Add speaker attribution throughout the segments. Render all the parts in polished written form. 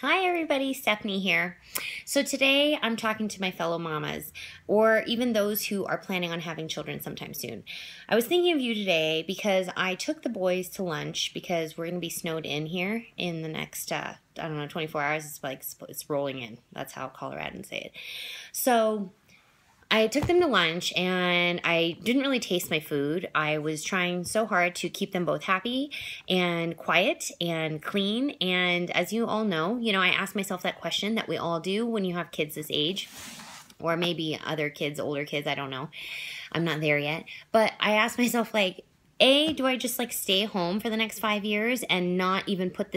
Speaker 1: Hi everybody, Stephanie here. So today I'm talking to my fellow mamas, or even those who are planning on having children sometime soon. I was thinking of you today because I took the boys to lunch because we're going to be snowed in here in the next, 24 hours. It's rolling in. That's how Coloradans say it. So I took them to lunch and I didn't really taste my food. I was trying so hard to keep them both happy and quiet and clean. And as you all know, I asked myself that question that we all do when you have kids this age, or maybe other kids, older kids, I don't know. I'm not there yet. But I asked myself, do I just stay home for the next 5 years and not even put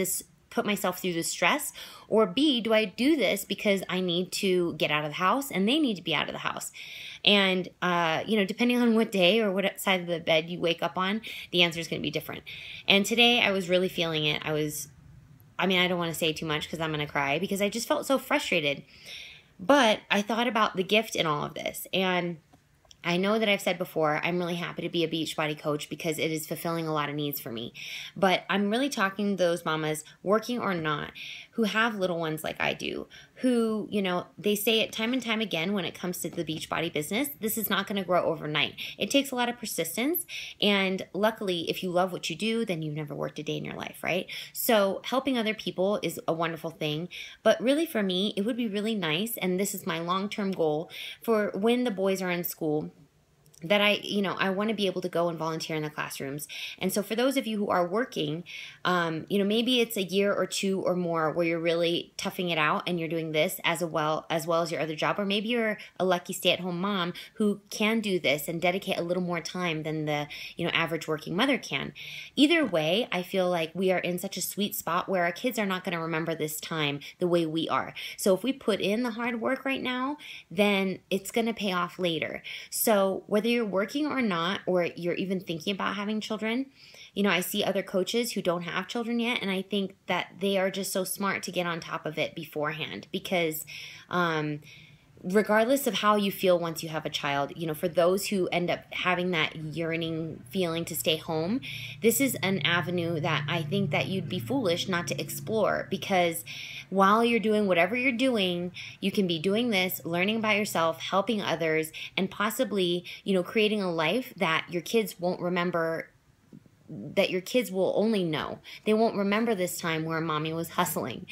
Speaker 1: myself through the stress? Or B, do I do this because I need to get out of the house and they need to be out of the house? And, depending on what day or what side of the bed you wake up on, the answer is going to be different. And today I was really feeling it. I don't want to say too much because I'm going to cry because I just felt so frustrated. But I thought about the gift in all of this. And I know that I've said before, I'm really happy to be a Beachbody coach because it is fulfilling a lot of needs for me. But I'm really talking to those mamas, working or not, who have little ones like I do, who, they say it time and time again when it comes to the Beachbody business, this is not going to grow overnight. It takes a lot of persistence. And luckily, if you love what you do, then you've never worked a day in your life, right? So helping other people is a wonderful thing. But really for me, it would be really nice, and this is my long-term goal, for when the boys are in school, that I want to be able to go and volunteer in the classrooms. And so for those of you who are working, maybe it's a year or two or more where you're really toughing it out and you're doing this as well as your other job. Or maybe you're a lucky stay-at-home mom who can do this and dedicate a little more time than the, average working mother can. Either way, I feel like we are in such a sweet spot where our kids are not going to remember this time the way we are. So if we put in the hard work right now, then it's going to pay off later. So whether you're working or not, or you're even thinking about having children, I see other coaches who don't have children yet, and I think that they are just so smart to get on top of it beforehand because regardless of how you feel once you have a child, for those who end up having that yearning feeling to stay home, this is an avenue that I think that you'd be foolish not to explore, because while you're doing whatever you're doing, you can be doing this, learning about yourself, helping others, and possibly, creating a life that your kids won't remember, that your kids will only know. They won't remember this time where mommy was hustling.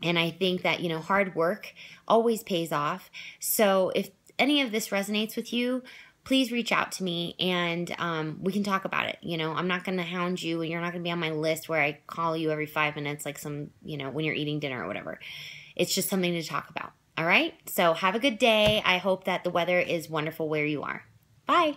Speaker 1: And I think that, hard work always pays off. So if any of this resonates with you, please reach out to me and we can talk about it. I'm not going to hound you, and you're not going to be on my list where I call you every 5 minutes like when you're eating dinner or whatever. It's just something to talk about. All right? So have a good day. I hope that the weather is wonderful where you are. Bye.